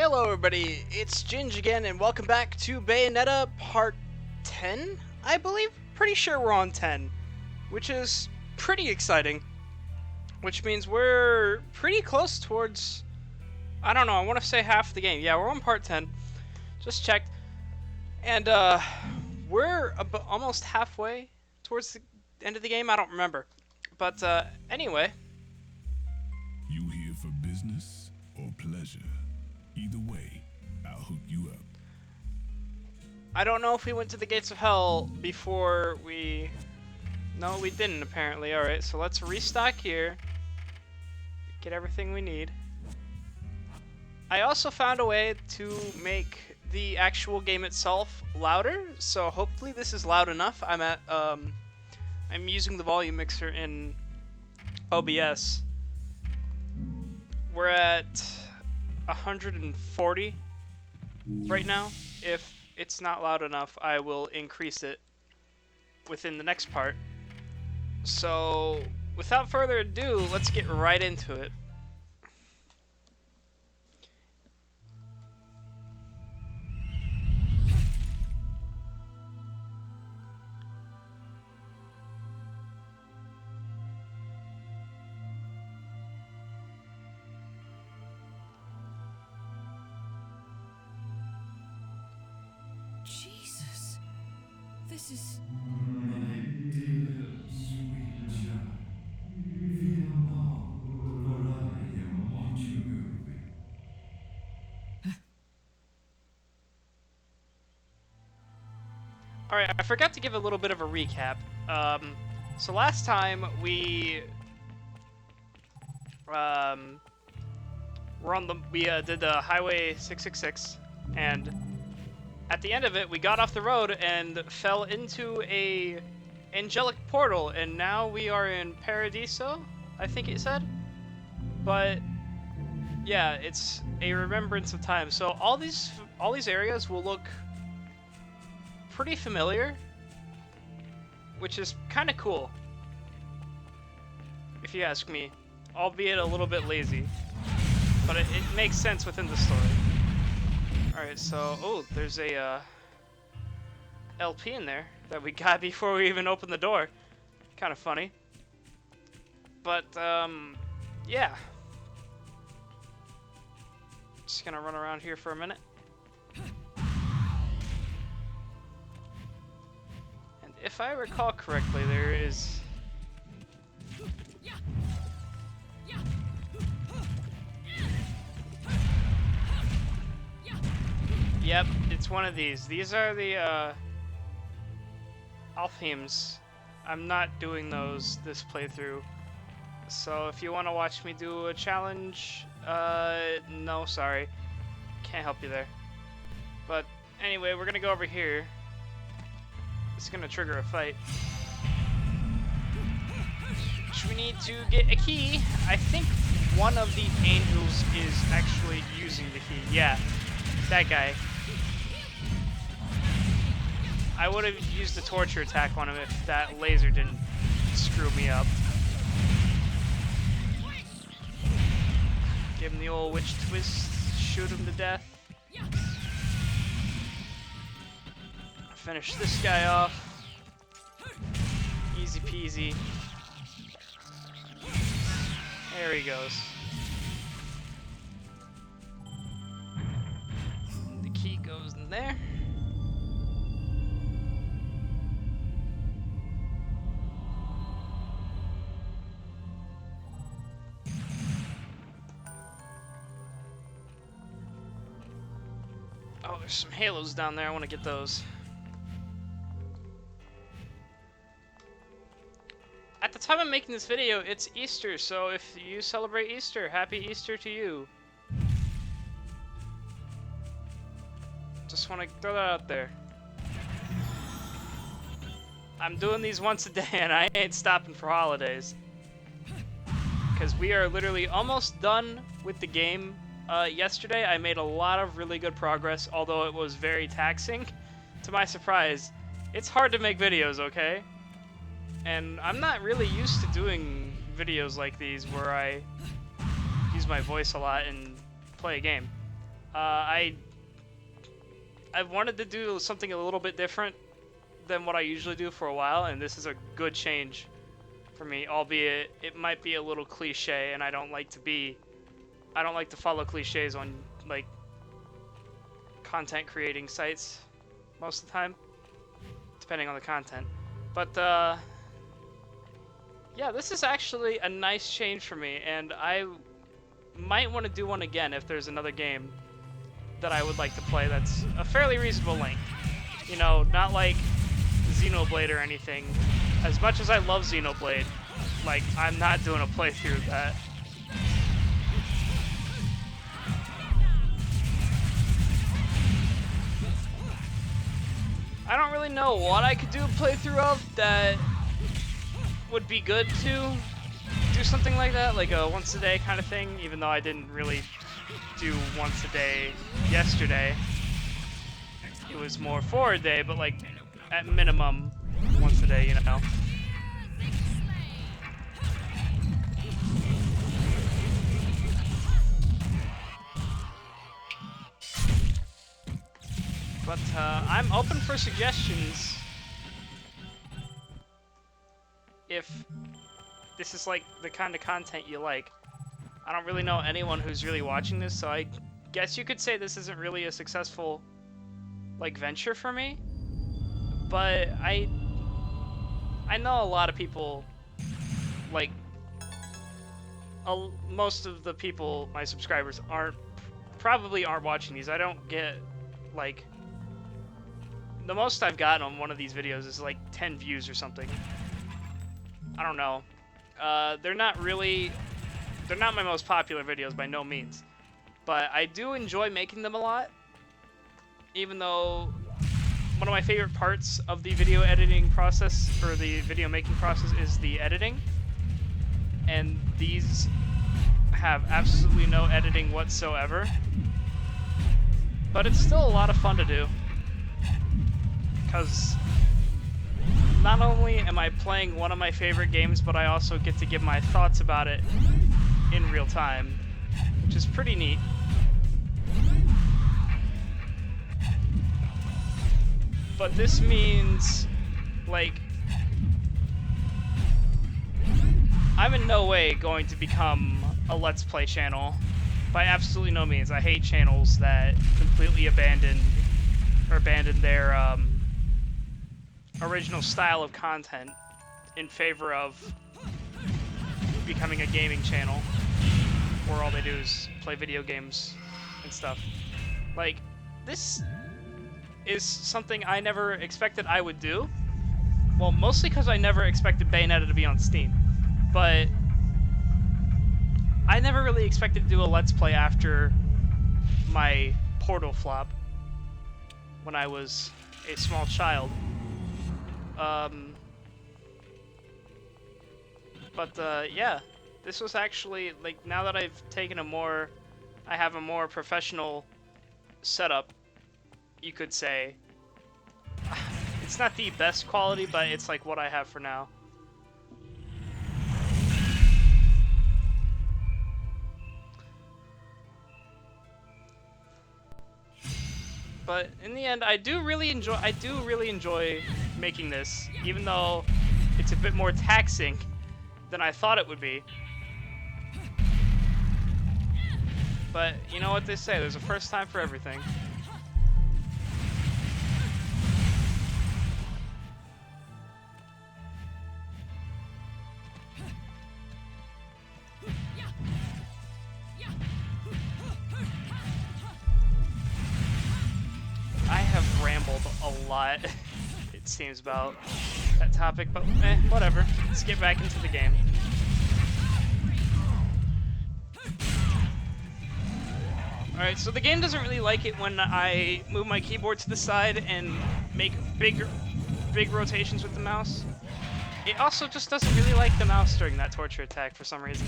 Hello everybody, it's Ginge again, and welcome back to Bayonetta Part 10, I believe? Pretty sure we're on 10, which is pretty exciting. Which means we're pretty close towards, I don't know, I want to say half the game. Yeah, we're on Part 10, just checked. And we're almost halfway towards the end of the game, I don't remember. But anyway. You here for business or pleasure? Either way, I'll hook you up. I don't know if we went to the gates of hell before we... No, we didn't apparently. Alright, so let's restock here. Get everything we need. I also found a way to make the actual game itself louder, so hopefully this is loud enough. I'm using the volume mixer in OBS. We're at 140 right now. If it's not loud enough, I will increase it within the next part. So, without further ado, let's get right into it. Jesus, this is... My dear sweet child, fear not, for I am watching over you. Alright, I forgot to give a little bit of a recap. So last time we did the Highway 666, and at the end of it, we got off the road and fell into a angelic portal, and now we are in Paradiso, I think it said. But yeah, it's a remembrance of time. So all these areas will look pretty familiar, which is kind of cool, if you ask me. Albeit a little bit lazy, but it makes sense within the story. Alright, so, oh, there's a LP in there that we got before we even opened the door. Kind of funny. But, yeah. Just gonna run around here for a minute. And if I recall correctly, there is... Yep, it's one of these. These are the, Alfheims. I'm not doing those this playthrough. So if you want to watch me do a challenge, no, sorry. Can't help you there. But anyway, we're gonna go over here. It's gonna trigger a fight. Which we need to get a key. I think one of the angels is actually using the key. Yeah, that guy. I would have used the torture attack on him if that laser didn't screw me up. Give him the old witch twist, shoot him to death. Finish this guy off. Easy peasy. There he goes. The key goes in there. Oh, there's some halos down there. I want to get those. At the time I'm making this video, it's Easter, so if you celebrate Easter, happy Easter to you. Just want to throw that out there. I'm doing these once a day, and I ain't stopping for holidays. Because we are literally almost done with the game. Yesterday, I made a lot of really good progress, although it was very taxing. To my surprise, it's hard to make videos, okay? And I'm not really used to doing videos like these where I use my voice a lot and play a game. I've wanted to do something a little bit different than what I usually do for a while, and this is a good change for me, albeit it might be a little cliche, and I don't like to follow cliches on, like, content creating sites most of the time, depending on the content. But, yeah, this is actually a nice change for me, and I might want to do one again if there's another game that I would like to play that's a fairly reasonable length. You know, not like Xenoblade or anything. As much as I love Xenoblade, like, I'm not doing a playthrough of that. I don't really know what I could do a playthrough of that would be good to do something like that, like a once a day kind of thing, even though I didn't really do once a day yesterday. It was more 4 a day, but like at minimum once a day, you know. But I'm open for suggestions if this is like the kind of content you like. I don't really know anyone who's really watching this, so I guess you could say this isn't really a successful like venture for me. But I know a lot of people, like most of the people, my subscribers, probably aren't watching these. I don't get, like, the most I've gotten on one of these videos is like 10 views or something. I don't know. They're not my most popular videos by no means. But I do enjoy making them a lot. Even though one of my favorite parts of the video editing process, or the video making process, is the editing. And these have absolutely no editing whatsoever. But it's still a lot of fun to do. Because not only am I playing one of my favorite games, but I also get to give my thoughts about it in real time, which is pretty neat. But this means, like, I'm in no way going to become a Let's Play channel. By absolutely no means. I hate channels that completely abandon their original style of content in favor of becoming a gaming channel where all they do is play video games and stuff. Like, this is something I never expected I would do. Well, mostly because I never expected Bayonetta to be on Steam. But I never really expected to do a Let's Play after my Portal flop when I was a small child. Yeah, this was actually, like, now that I've taken I have a more professional setup, you could say. It's not the best quality, but it's like what I have for now. But in the end, I do really enjoy making this, even though it's a bit more taxing than I thought it would be. But you know what they say, there's a first time for everything. I have rambled a lot, it seems, about that topic, but whatever. Let's get back into the game. Alright, so the game doesn't really like it when I move my keyboard to the side and make big rotations with the mouse. It also just doesn't really like the mouse during that torture attack for some reason.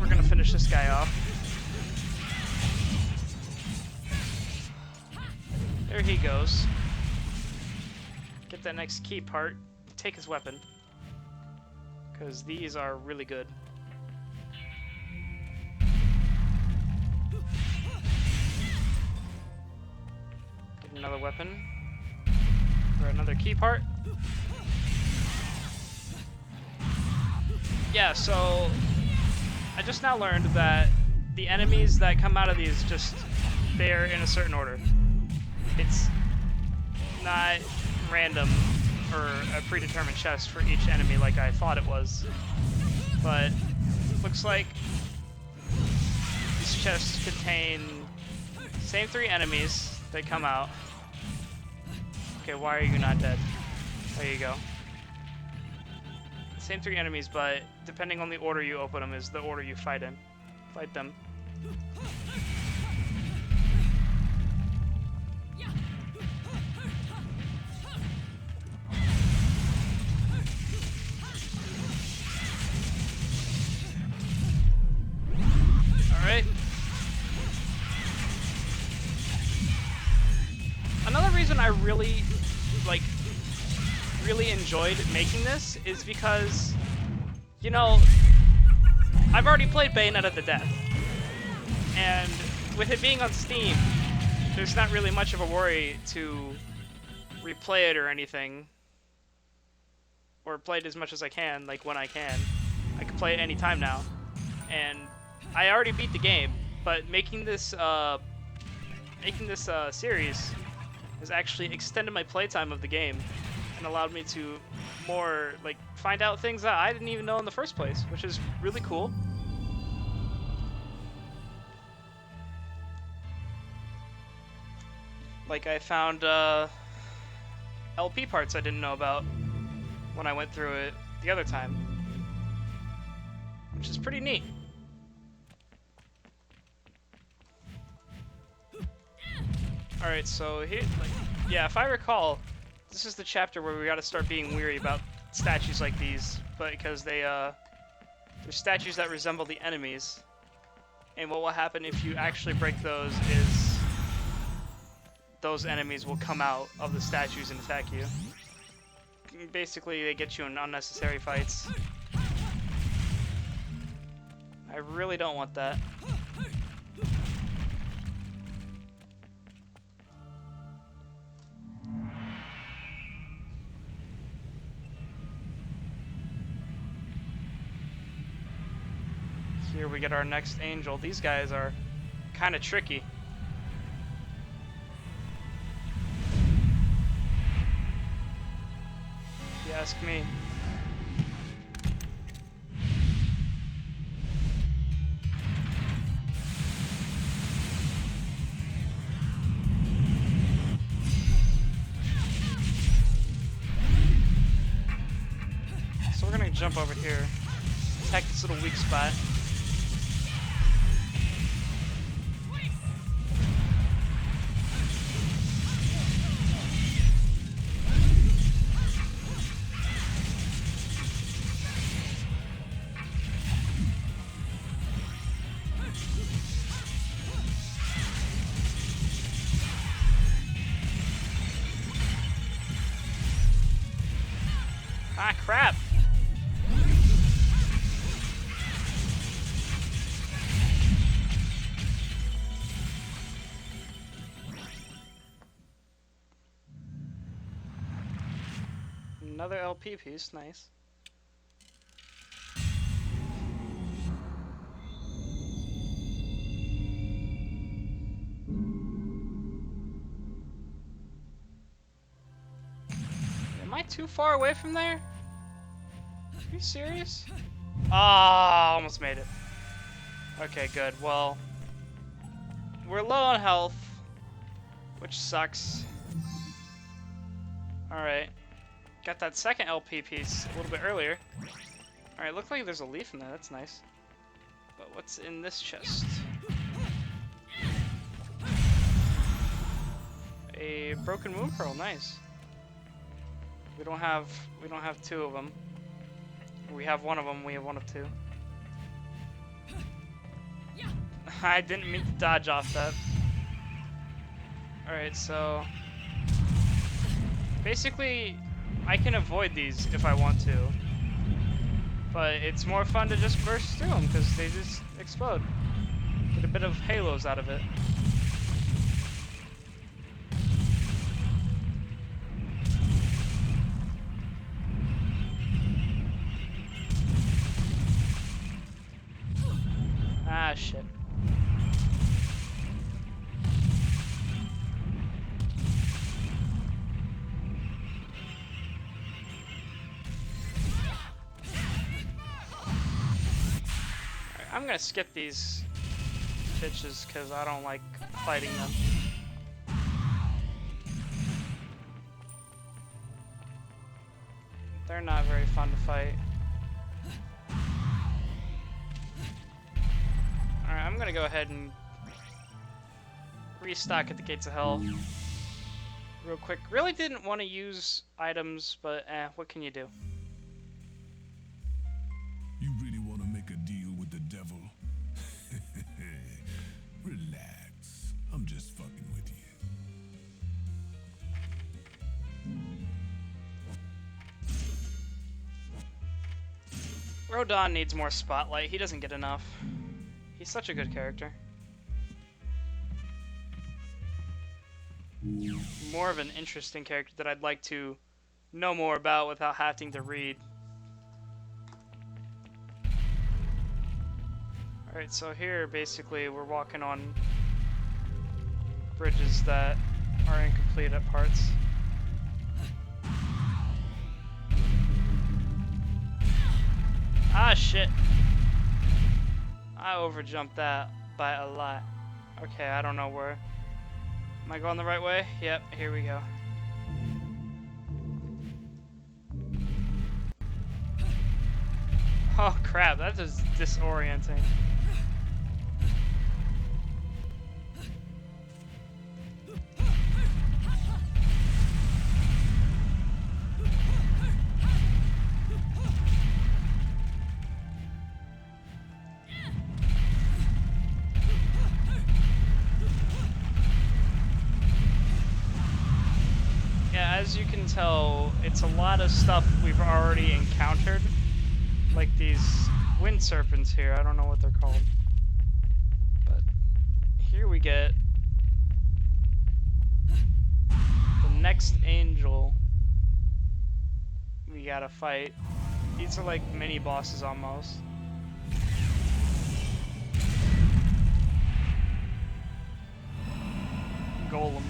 We're gonna finish this guy off. There he goes. Get that next key part. Take his weapon. Because these are really good. Another weapon. Or another key part. Yeah, so I just now learned that the enemies that come out of these they're in a certain order. It's not random or a predetermined chest for each enemy like I thought it was. But looks like these chests contain same 3 enemies that come out. Okay, why are you not dead? There you go. Same 3 enemies, but depending on the order you open them is the order you fight in. Fight them. Alright. Another reason I really enjoyed making this is because, you know, I've already played Bayonetta to death, and with it being on Steam, there's not really much of a worry to replay it or anything, or play it as much as I can, like when I can. I can play it anytime now, and I already beat the game, but making this series has actually extended my playtime of the game and allowed me to more, like, find out things that I didn't even know in the first place, which is really cool. Like, I found LP parts I didn't know about when I went through it the other time, which is pretty neat. Alright, so here, yeah, if I recall, this is the chapter where we gotta start being weary about statues like these, but because they're statues that resemble the enemies, and what will happen if you actually break those is those enemies will come out of the statues and attack you. Basically, they get you in unnecessary fights. I really don't want that. Here we get our next angel. These guys are kind of tricky. If you ask me. So we're gonna jump over here, attack this little weak spot. Ah, crap! Another LP piece, nice. Am I too far away from there? Are you serious? Ah, almost made it. Okay, good. Well, we're low on health, which sucks. Alright. Got that second LP piece a little bit earlier. Alright, looks like there's a leaf in there. That's nice. But what's in this chest? A broken moon pearl. Nice. We don't have 2 of them. We have 1 of them. We have 1 of 2. I didn't mean to dodge off that. Alright, so basically I can avoid these if I want to, but it's more fun to just burst through them because they just explode. Get a bit of halos out of it. Ah, shit. Alright, I'm gonna skip these bitches because I don't like fighting them. They're not very fun to fight. Alright, I'm gonna go ahead and restock at the Gates of Hell real quick. Really didn't want to use items, but what can you do? You really want to make a deal with the devil? Relax. I'm just fucking with you. Rodon needs more spotlight. He doesn't get enough. He's such a good character. More of an interesting character that I'd like to know more about without having to read. Alright, so here basically we're walking on bridges that are incomplete at parts. Ah, shit. I overjumped that by a lot. Okay, I don't know where. Am I going the right way? Yep, here we go. Oh crap, that is disorienting. As you can tell, it's a lot of stuff we've already encountered. Like these wind serpents here, I don't know what they're called. But here we get the next angel we gotta fight. These are like mini bosses almost. Golem.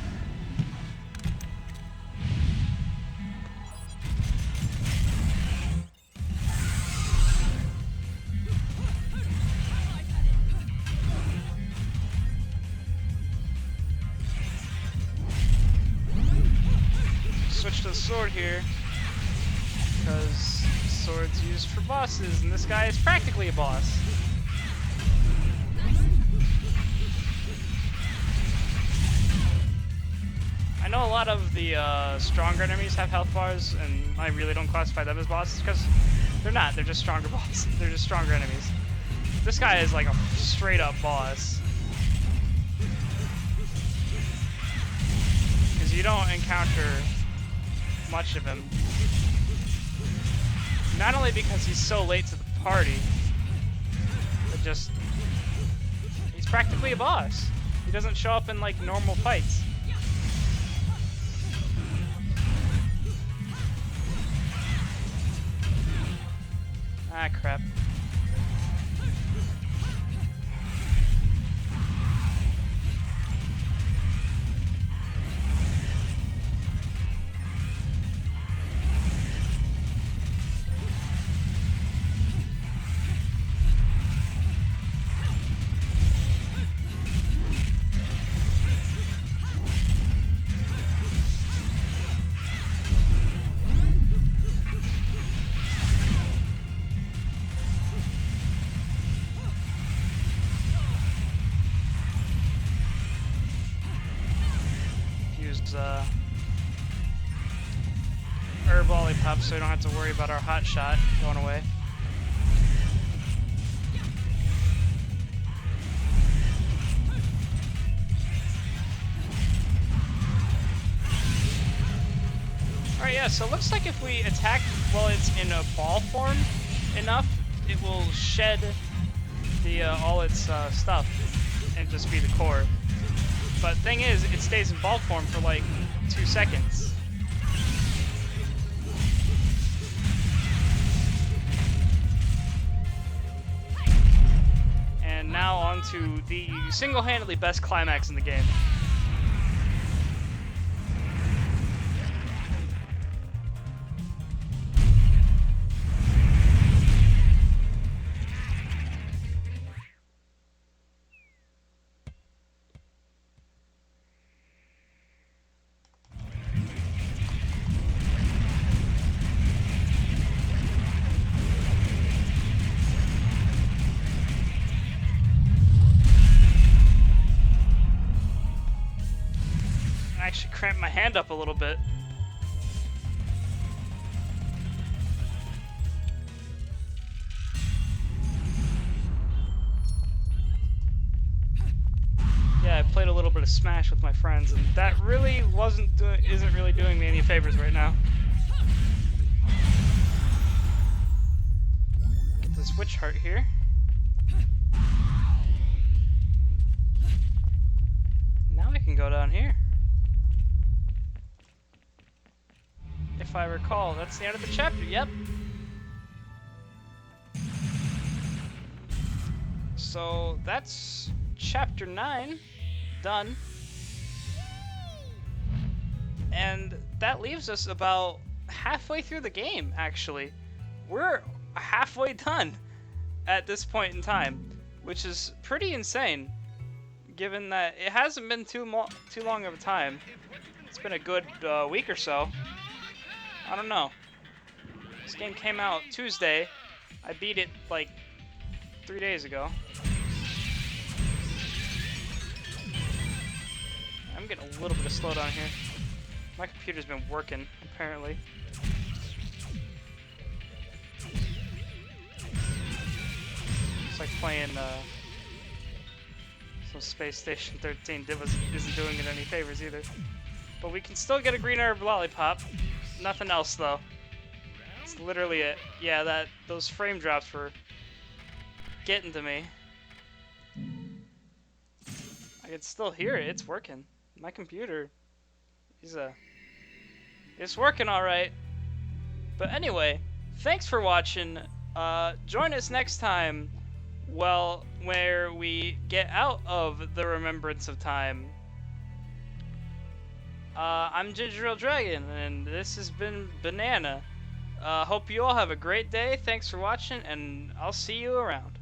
Switch to the sword here because sword's used for bosses, and this guy is practically a boss. I know a lot of the stronger enemies have health bars, and I really don't classify them as bosses because they're not. They're just stronger bosses. They're just stronger enemies. This guy is like a straight up boss. Because you don't encounter much of him. Not only because he's so late to the party, but just he's practically a boss. He doesn't show up in like normal fights. Ah, crap. Herb lollipop so we don't have to worry about our hot shot going away. Alright, yeah, so it looks like if we attack while it's in a ball form enough, it will shed the all its stuff and just be the core. But thing is, it stays in ball form for like 2 seconds. And now on down to the single-handedly best climax in the game. I actually cramped my hand up a little bit. Yeah, I played a little bit of Smash with my friends, and that really isn't really doing me any favors right now. Get this witch heart here. Now we can go down here. If I recall, that's the end of the chapter. Yep. So that's chapter 9 done. And that leaves us about halfway through the game, actually. We're halfway done at this point in time, which is pretty insane, given that it hasn't been too long of a time. It's been a good week or so. I don't know. This game came out Tuesday. I beat it like 3 days ago. I'm getting a little bit of slowdown here. My computer's been working, apparently. It's like playing some Space Station 13 isn't doing it any favors either. But we can still get a green herb lollipop. Nothing else though. It's literally it. Yeah, those frame drops were getting to me. I can still hear it. It's working. My computer it's working all right. But anyway, thanks for watching. Join us next time, well, where we get out of the Remembrance of Time. I'm Ginger Ale Dragon, and this has been Banana. Hope you all have a great day. Thanks for watching, and I'll see you around.